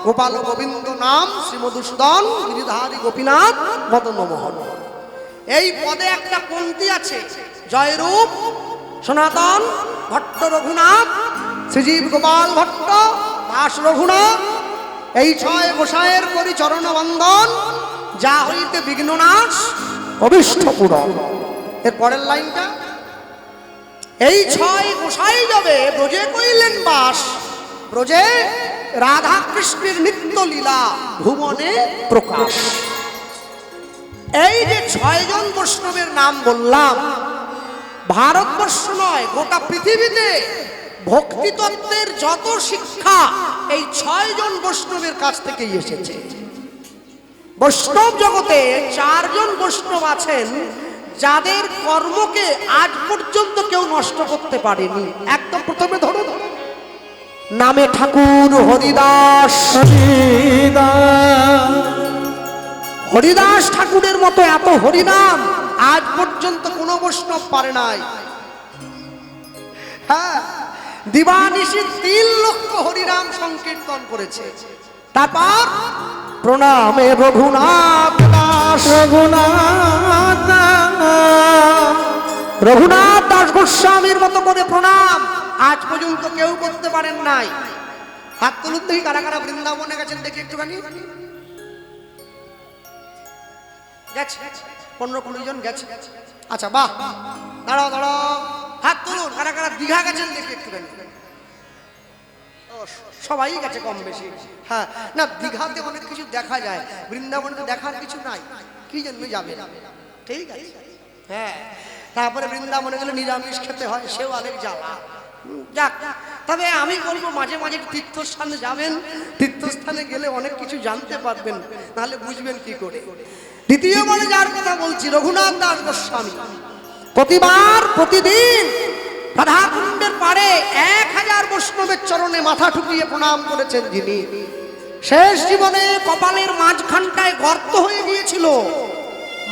গোপাল গোবিন্দ নাম শ্রী মধুসূদন গিরিধারী গোপীনাথ মদন মোহন। এই পদে একটা পংক্তি আছে, জয়রূপ সনাতন ভট্ট রঘুনাথ শ্রীজীব গোপাল ভট্ট দাস রঘুনাথ, এই 6 গোসাইয়ের করি চরণ বন্দন, যা হইতে বিঘ্ননাশ অভিষ্ট পূরণ। এর পরের লাইনটা, এই 6 গোসাই যাবে ব্রজে কইলেন বাস, ব্রজে রাধা কৃষ্ণের নিত্য লীলা ভুবনে প্রকাশ। এই যে 6 জন বৈষ্ণবের নাম বললাম, ভারতবর্ষ নয় গোটা পৃথিবীতে ভক্তিতত্ত্বের যত শিক্ষা এই 6 জন বৈষ্ণবের কাছ থেকেই এসেছে। বৈষ্ণব জগতে 4 জন বৈষ্ণব আছেন যাদের কর্মকে আজ পর্যন্ত কেউ নষ্ট করতে পারেনি। একদম প্রথমে ধরো নামে ঠাকুর হরিদাস। হরিদাস ঠাকুরের মতো এত হরিনাম আজ পর্যন্ত কোনো বৈষ্ণব পারে নাই। হ্যাঁ, দিবানিশি 3 লক্ষ হরিনাম সংকীর্তন করেছে। তারপর প্রণামে রঘুনাথ দাস, রঘুনাথ দাস গোস্বামীর মতো করে প্রণাম আজ পর্যন্ত কেউ করতে পারেন নাই। হাত তুলুন দেখি কারা কারা বৃন্দাবনে গেছেন, দেখি একটুখানি। গেছে 15-20 জন গেছে। আচ্ছা, বাহ, দাঁড়াও দাঁড়াও, হাত তুলুন কারা কারা দীঘা গেছেন, দেখি একটুখানি। সবাই গেছে কম বেশি। হ্যাঁ, না দীঘাতে অনেক কিছু দেখা যায়, বৃন্দাবনে দেখার কিছু নাই, কি জন্য যাবে? ঠিক আছে, হ্যাঁ। তারপরে বৃন্দাবনে গেলে নিরামিষ খেতে হয়, সেও অনেক জ্বালা। যাক, তবে আমি বলবো মাঝে মাঝে তীর্থস্থানে যাবেন, তীর্থস্থানে গেলে অনেক কিছু জানতে পারবেন, নাহলে বুঝবেন কি করে। দ্বিতীয়বারে যার কথা বলছি, রঘুনাথ দাস গোস্বামী প্রতিবার প্রতিদিন রাধাকুণ্ডের পাড়ে 1000 বৈষ্ণবের চরণে মাথা ঠুকিয়ে প্রণাম করেছেন যিনি। শেষ জীবনে কপালের মাঝখানটায় গর্ত হয়ে গিয়েছিল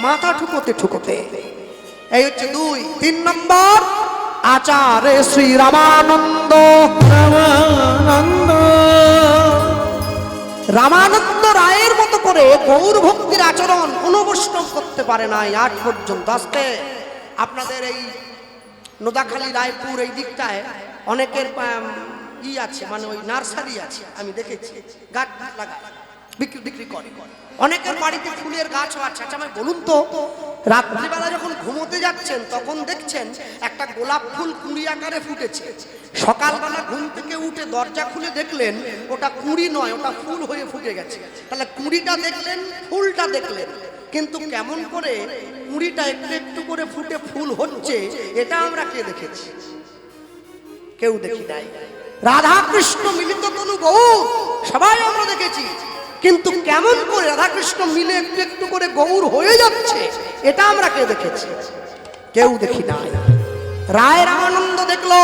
মাথা ঠুকোতে ঠুকোতে। এই হচ্ছে 2। 3 নম্বর, আচার্য শ্রী রামানন্দ। রামানন্দ রায়ের মতো করে গৌর ভক্তির আচরণ কোনো বৈষ্ণব করতে পারে নাই আজ পর্যন্ত। আজকে আপনাদের এই নোদাখালী রায়পুর এই দিকটায় অনেকের আছে, মানে ওই নার্সারি আছে, আমি দেখেছি গাছ লাগা বিক্রি করে। অনেকের বাড়িতে ফুলের গাছও আছে। আচ্ছা আমায় বলুন তো, রাত্রিবেলা যখন ঘুমোতে যাচ্ছেন তখন দেখছেন একটা গোলাপ ফুল কুঁড়ি আকারে ফুটেছে, সকালবেলা ঘুম থেকে উঠে দরজা খুলে দেখলেন ওটা কুঁড়ি নয়, ওটা ফুল হয়ে ফুটে গেছে। তাহলে কুঁড়িটা দেখলেন, ফুলটা দেখলেন, কিন্তু কেমন করে কুঁড়িটা একটু একটু করে ফুটে ফুল হচ্ছে এটা আমরা কে দেখেছি? কেউ দেখি নাই। রাধা কৃষ্ণ মিলিত তনু গৌর সবাই আমরা দেখেছি, কিন্তু কেমন করে রাধা কৃষ্ণ মিলে একটু একটু করে গৌর হয়ে যাচ্ছে এটা আমরা কে দেখেছি? কেউ দেখি নাই। রায় রামানন্দ দেখলো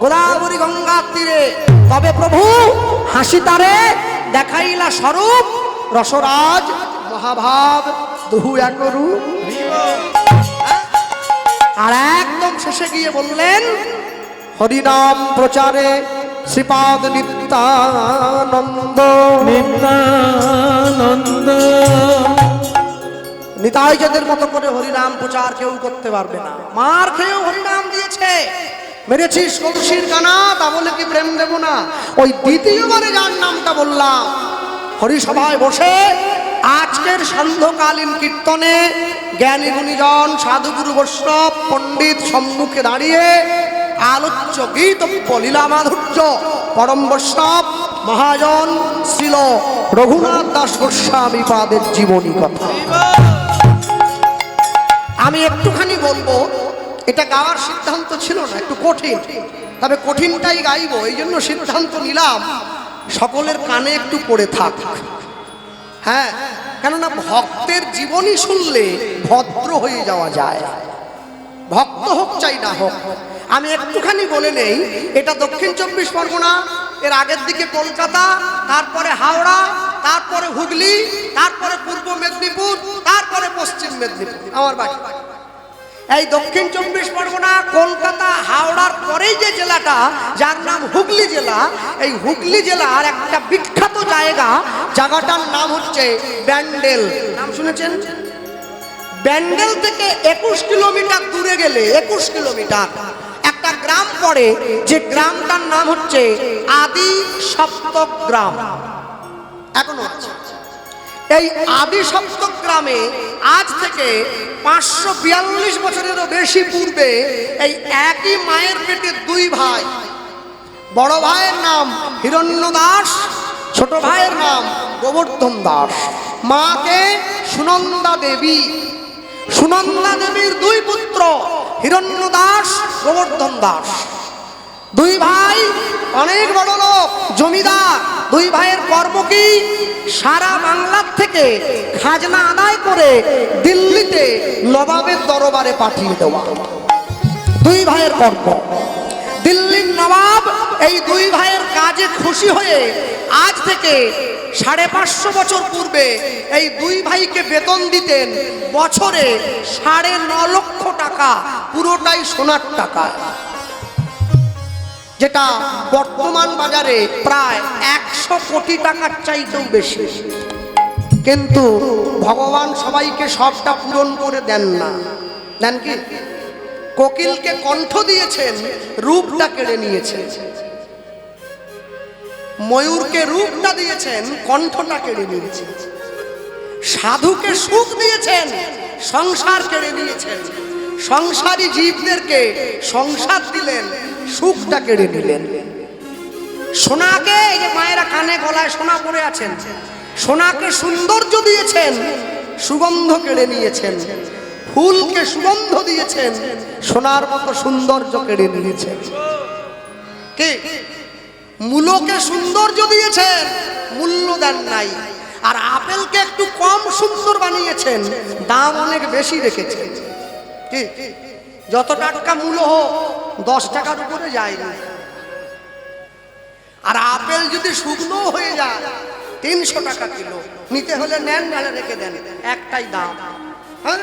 গোদাবরী গঙ্গার তীরে, তবে প্রভু হাসি তারে দেখাইলা স্বরূপ, রসরাজ মহাভাব দুহু একরু। আর একদম শেষে গিয়ে বললেন হরিনাম প্রচারে শ্রীপাদ নিত্যানন্দ। নিত্যানন্দ নিতাইদের মতো করে হরিনাম প্রচার কেউ করতে পারবে না। মার খেয়েও হরিনাম দিয়েছে, মেরেছিস কলসির কানা, তা বলে কি প্রেম দেব না? ওই দ্বিতীয়বারে যার নামটা বললাম হরিসভায় বসে আজকের সান্ধ্যকালীন কীর্তনে জ্ঞানী গুণীজন সাধুগুরু বৈষ্ণব পণ্ডিত সম্মুখে দাঁড়িয়ে আলোচ্য গীতব্য লীলা মাধুর্য পরম বৈষ্ণব মহাজন শ্রীল রঘুনাথ দাস গোস্বামী পাদের জীবনী কথা আমি একটুখানি বলবো। এটা গাওয়ার সিদ্ধান্ত ছিল না, একটু কঠিন, তবে কঠিনটাই গাইবো, এই জন্য সিদ্ধান্ত নিলাম সকলের কানে একটু পড়ে থাক। হ্যাঁ, কেননা ভক্তের জীবনী শুনলে ভদ্র হয়ে যাওয়া যায়, ভক্ত হোক চাই না হোক। আমি একটুখানি বলে নেই, এটা দক্ষিণ 24 পরগনা, এর আগের দিকে কলকাতা, তারপরে হাওড়া, তারপরে হুগলি, তারপরে পূর্ব মেদিনীপুর, তারপরে পশ্চিম মেদিনীপুর আমার বাড়ি। এই দক্ষিণ 24 পরগনা, কলকাতা, হাওড়ার পরেই যে জেলাটা যার নাম হুগলি জেলা, এই হুগলি জেলার একটা বিখ্যাত জায়গা, জায়গাটার নাম হচ্ছে ব্যান্ডেল। নাম শুনেছেন? ব্যান্ডেল থেকে 21 কিলোমিটার দূরে গেলে 21 কিলোমিটার একটা গ্রাম পড়ে, যে গ্রামটার নাম হচ্ছে আদি সপ্তক গ্রাম, এখনো আছে। এই আদি সপ্তক গ্রামে আজ থেকে 542 বছরেরও বেশি পূর্বে এই একই মায়ের পেটে দুই ভাই, বড় ভাইয়ের নাম হিরণ্য দাস, ছোট ভাইয়ের নাম গোবর্ধন দাস, মাকে সুনন্দা দেবী। সুনন্দা দেবীর দুই পুত্র হিরণ্য দাস, গোবর্ধন দাস। দুই ভাই অনেক বড় লোক, জমিদার। দুই ভাইয়ের কর্ম কি? সারা বাংলার থেকে খাজনা আদায় করে দিল্লিতে নবাবের দরবারে পাঠিয়ে দেওয়া দুই ভাইয়ের কর্ম। দিল্লির নবাব এই দুই ভাইয়ের কাজে খুশি হয়ে আজ থেকে 550 বছর পূর্বে এই দুই ভাইকে বেতন দিতেন বছরে 9.5 লক্ষ টাকা, পুরোটাই সোনার টাকা, যেটা বর্তমান বাজারে প্রায় 100 কোটি টাকার চাইতেও বেশি। কিন্তু ভগবান সবাইকে সবটা পূরণ করে দেন না। দেন কি? কোকিলকে কণ্ঠ দিয়েছেন, রূপটা কেড়ে নিয়েছেন। ময়ূরকে রূপটা দিয়েছেন, কণ্ঠটা কেড়ে নিয়েছেন। সাধুকে সুখ দিয়েছেন, সংসার কেড়ে নিয়েছেন। সংসারী জীবদেরকে সংসার দিলেন, সুখটা কেড়ে নিলেন। সোনাকে, এই যে মায়েরা কানে গলায় সোনা পরে আছেন, সোনাকে সৌন্দর্য দিয়েছেন, সুগন্ধ কেড়ে নিয়েছেন। ফুলকে সুগন্ধ দিয়েছেন, সোনার মতো সৌন্দর্য কেড়ে নিয়েছেন। কে? মূলকে সৌন্দর্য দিয়েছেন, মূল্য দেন নাই। আর আপেলকে একটু কম সুন্দর বানিয়েছেন, দাম অনেক বেশি রেখেছেন। কি? যত টাটকা মূল হোক 10 টাকার উপরে যায় না। আর আপেল যদি শুকনো হয়ে যায় 300 টাকা কিলো, নিতে হলে নেন, নালে রেখে দেন, একটাই দাম। হ্যাঁ,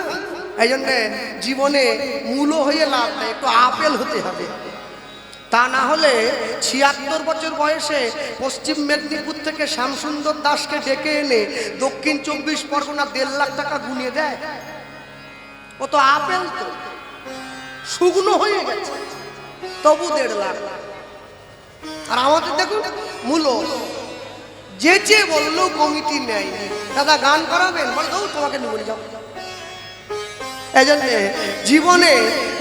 এই জন্যে জীবনে মূল হয়ে লাভ নেই, একটু আপেল হতে হবে। তা না হলে ৭৬ বছর বয়সে পশ্চিম মেদিনীপুর থেকে শ্যামসুন্দর দাসকে ডেকে এনে দক্ষিণ ২৪ পরগনা ১.৫ লাখ টাকা গুনিয়ে দেয়। ও তো আপেল তো শুকনো হয়ে গেছে, তবু ১.৫ লাখ। আর আমাদের দেখুন মূল্য যে বললো কমিটি নেয়, দাদা গান করাবেন, বলে দাও তোমাকে নিয়ে যাও। এই জন্য জীবনে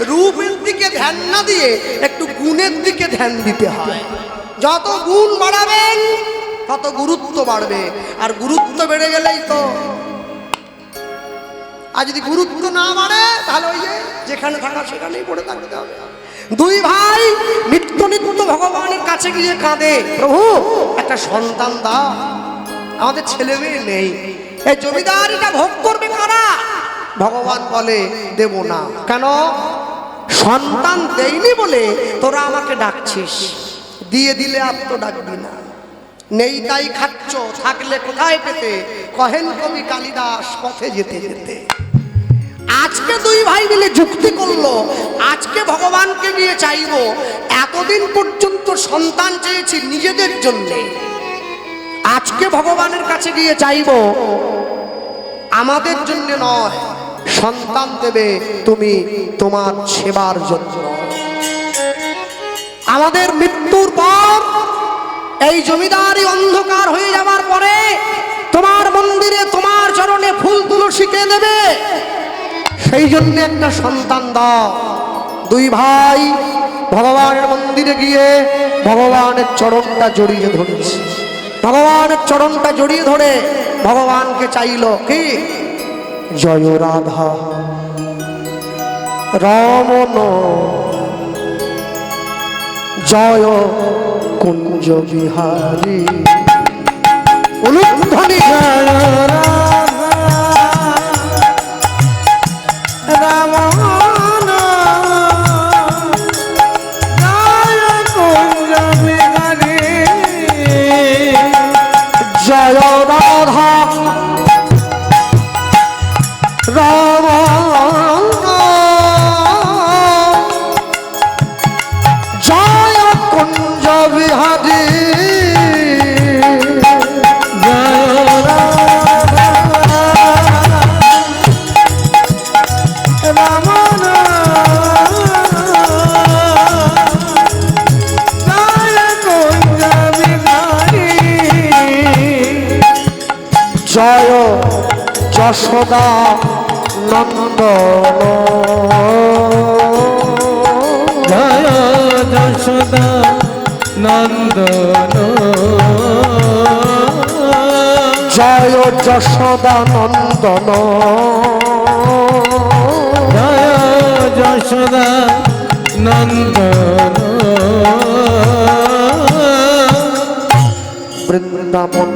রূপের দিকে ধ্যান না দিয়ে একটু গুণের দিকে ধ্যান দিতে হয়। যত গুণ বাড়াবেন তত গুরুত্ব বাড়বে, আর গুরুত্ব বেড়ে গেলেই তো, আর যদি গুরুত্ব না বাড়ে তাহলে ওই যেখানে থাকা সেখানেই পড়ে থাকতে হবে। দুই ভাই নিত্য নিত্য ভগবানের কাছে গিয়ে কাঁদে, প্রভু একটা সন্তান দাও, আমাদের ছেলে মেয়ে নেই, এই জমিদারিটা ভোগ করবে কারা? ভগবান বলে দেব না। কেন? সন্তান দেইনি বলে তোরা আমাকে ডাকছিস, দিয়ে দিলে আর তো ডাকবি না। নেই তাই খাচ্ছ, থাকলে কোথায় পেতে, কহেন কবি কালিদাস পথে যেতে যেতে। আজকে দুই ভাই মিলে যুক্তি করলো, আজকে ভগবানকে গিয়ে চাইবো। এতদিন পর্যন্ত সন্তান চেয়েছি নিজেদের জন্য, আজকে ভগবানের কাছে গিয়ে চাইবো আমাদের জন্য নয়, সন্তান দেবে তুমি তোমার সেবার জন্য। আমাদের মৃত্যুর পর এই জমিদারি অন্ধকার হয়ে যাবার পরে তোমার মন্দিরে তোমার চরণে ফুল তুলসী কে দেবে? সেই জন্য একটা সন্তান দাও। দুই ভাই ভগবানের মন্দিরে গিয়ে ভগবানের চরণটা জড়িয়ে ধরেছে, ভগবানের চরণটা জড়িয়ে ধরে ভগবানকে চাইল কি? জয় রাধা রমন জয় কুঞ্জ বিহারী। উলুধ্বনি জয় রামন জয় কুঞ্জ বিহারী। জয় রাধা রমন জয় কুঞ্জ বিহারী। জয় যশোদা নন্দন জয় যশোদা নন্দন জয় যশোদা নন্দন জয় যশোদা নন্দন বৃন্দাবন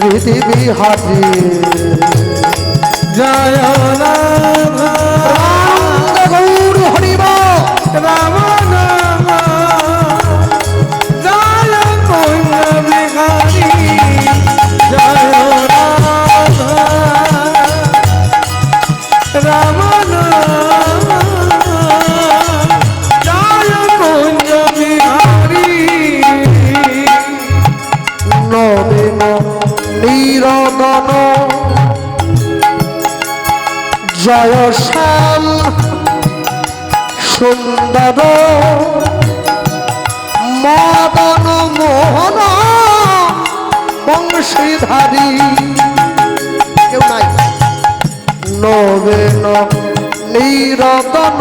হৃদি বিহারী। জয় রাধা গৌর হরিব রামন জয় কুঞ্জ বিহারী। জয় রাধা রামন জয় কুঞ্জ বিহারী। নবীন নিরদন জয় শ্যাম সুন্দর মদন মোহন বংশীধারী। কেউ নাই। নবীন নিরদন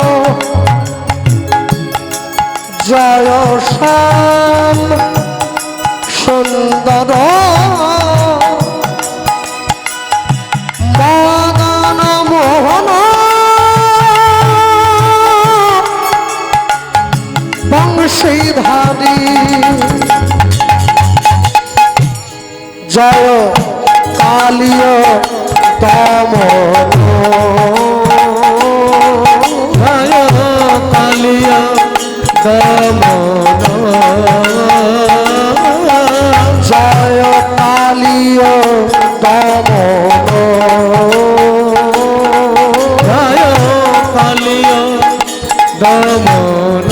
জয় শ্যাম সুন্দর মদন মোহন বংশীধারী। জয় কালীয় দমন জয় কালিয়া দমন জয় কালীয় দমন জয় কালিয়া দমন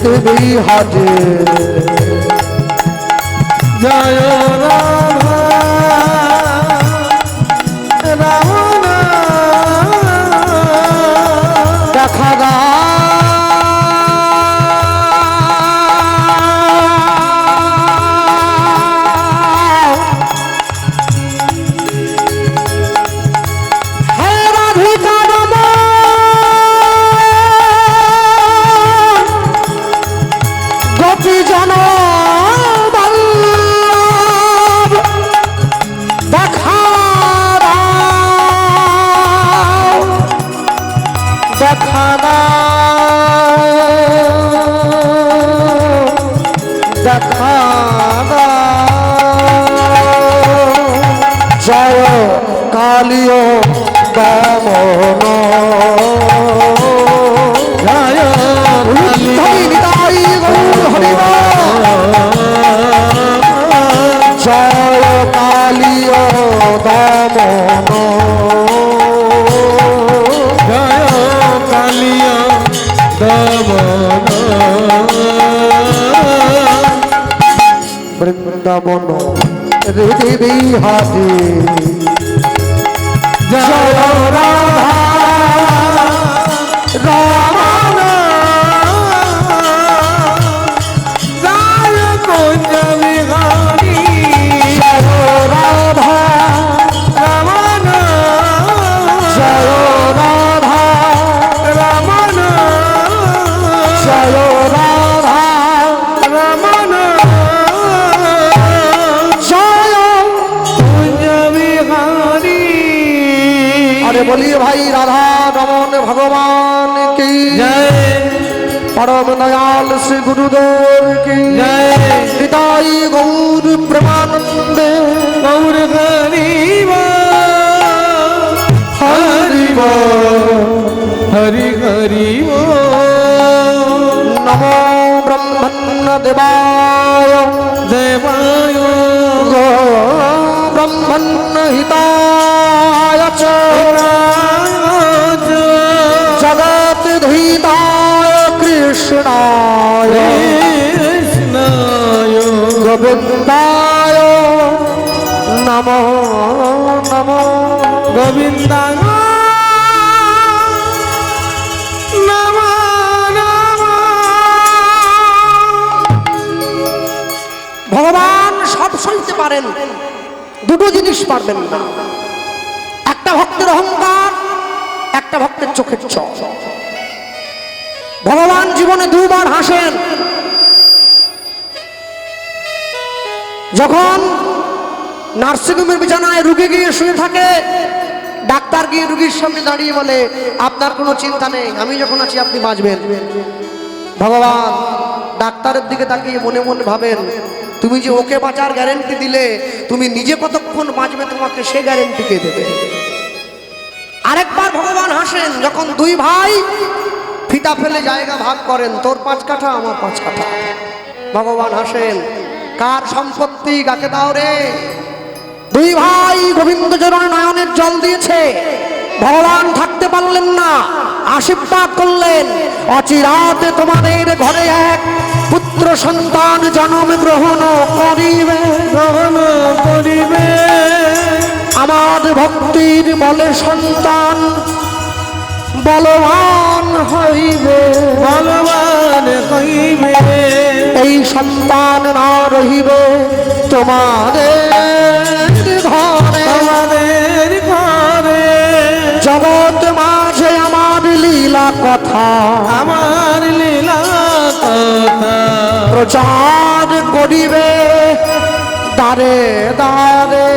পৃথিবী হাজে জয় রাধা রাম দেখা জয় কালিয় বামন জয় জয় কালিয় বামন জয় কালিয়া দমন বৃন্দাবন হৃদয় হাজে জয় রাধা রাম জয় কুঞ্জ বিহারী জয় রাধা রমন জয় রাধা রমন জয় রাধা রমন জয় কুঞ্জ বিহারী अरे बोलिए भाई राधा रमन भगवान की जय परम दयाल श्री गुरुदेव की जय हृदय गौर प्रेमानंद गौर हरिवा हरिवा हरि हरिवो नमो ब्रह्मण्य देवाय देवाय गो ब्रह्मण्य हिताय च जगत धीताय कृष्णाय कृष्णाय गोविंदाय नमो नमो गोविन्दाय नमो नमो ভগবান সব সইতে পারেন, দুটো জিনিস পারবেন না, একটা ভক্তের অহংকার, একটা ভক্তের চোখের চল। ভগবান জীবনে দুবার হাসেন, যখন নার্সিংহোমের বিছানায় রুগী গিয়ে শুয়ে থাকে, ডাক্তার গিয়ে রুগীর সামনে দাঁড়িয়ে বলে আপনার কোনো চিন্তা নেই, আমি যখন আছি আপনি বাঁচবেন। ভগবান ডাক্তারের দিকে তাকিয়ে মনে মনে ভাবেন তুমি যে ওকে বাঁচার গ্যারেন্টি দিলে, তুমি নিজে কতক্ষণ বাঁচবে তোমাকে সে গ্যারেন্টি কে দেবে? আরেকবার ভগবান হাসেন যখন দুই ভাই ফিতা ফেলে জায়গা ভাগ করেন, তোর 5 কাঠা আমার 5 কাঠা। ভগবান হাসেন, কার সম্পত্তি কাকে দাও রে? দুই ভাই গোবিন্দ চরণে নয়নের জল দিয়েছে, ভগবান থাকতে পারলেন না, আশীর্বাদ করলেন অচিরাতে তোমাদের ঘরে এক পুত্র সন্তান জন্ম গ্রহণ করিবে, গ্রহণ করিবে। আমার ভক্তির বলে সন্তান বলবান হইবে, বলবান হইবে। এই সন্তান না রহিবে তোমাদের ঘরে, আমাদের ঘরে জগৎ মাঝে আমার লীলা কথা, আমার লীলা কথা প্রচার করিবে দারে দারে।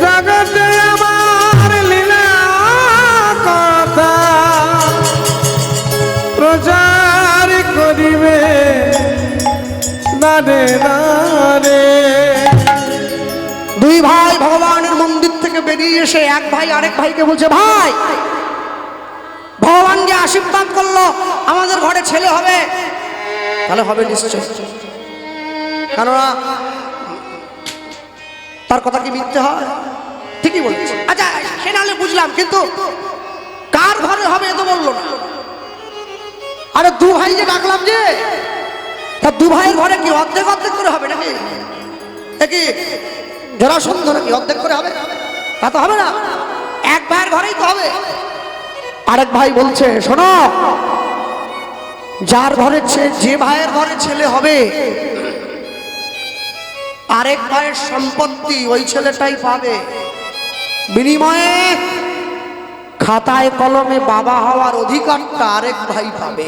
জগতে আমার লীলা কথা প্রচার করিবে দারে দারে। দুই ভাই ভগবানের মন্দির থেকে বেরিয়ে এসে এক ভাই আরেক ভাইকে বলছে, ভাই ভগবান যে আশীর্বাদ করলো আমাদের ঘরে ছেলে হবে, তাহলে হবে নিশ্চয়, কেননা তার কথা কি মিথ্যে হয়? ঠিকই বলছে। আচ্ছা সে নাহলে বুঝলাম, কিন্তু কার ঘরে হবে এ তো বললো না। আরে দু ভাই যে ডাকলাম যে তা দু ভাইয়ের ঘরে কি অর্ধেক অর্ধেক করে হবে নাকি? কি জরাসন্ধ নাকি অর্ধেক করে হবে? তা তো হবে না, এক ভাইয়ের ঘরেই তো হবে। আরেক ভাই বলছে, শোনো, যার ঘরে যে ভাইয়ের ঘরে ছেলে হবে, আরেক ভাইয়ের সম্পত্তি ওই ছেলেটাই পাবে, বিনিময়ে খাতায় কলমে বাবা হওয়ার অধিকারটা আরেক ভাই পাবে।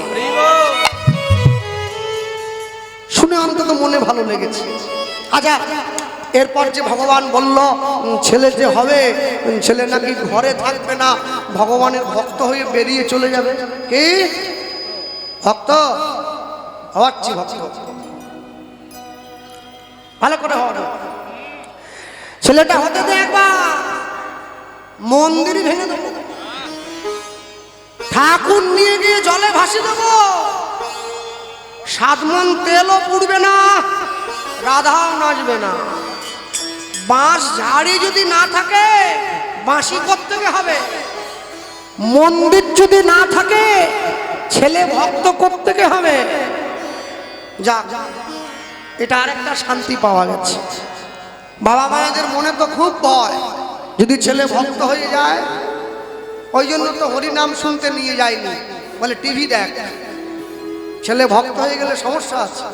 শুনে অন্তত মনে ভালো লেগেছে। আচ্ছা, এরপর যে ভগবান বলল ছেলে যে হবে, ছেলে নাকি ঘরে থাকবে না, ভগবানের ভক্ত হয়ে বেরিয়ে চলে যাবে। কি ভক্ত হওয়াচ্ছি? ভক্ত ভালো করে হবে। ছেলেটা হতে দে, একবার মন্দির ভেঙে দেবো, ঠাকুর নিয়ে গিয়ে জলে ভাসিয়ে দেবো, 7 মণ তেলও পুড়বে না, রাধাও নাচবে না। বাঁশ ঝাড়ি যদি না থাকে, বাঁশি করতে হবে। মন্দির যদি না থাকে, ছেলে ভক্ত করতে হবে। যাক, এটা আরেকটা শান্তি পাওয়া গেছে। বাবা মায়েদের মনে তো খুব ভয়, যদি ছেলে ভক্ত হয়ে যায়। ওই জন্য তো হরিনাম শুনতে নিয়ে যায়নি, বলে টিভি দেখ। ছেলে ভক্ত হয়ে গেলে সমস্যা আছে,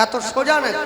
এত সোজা নেই।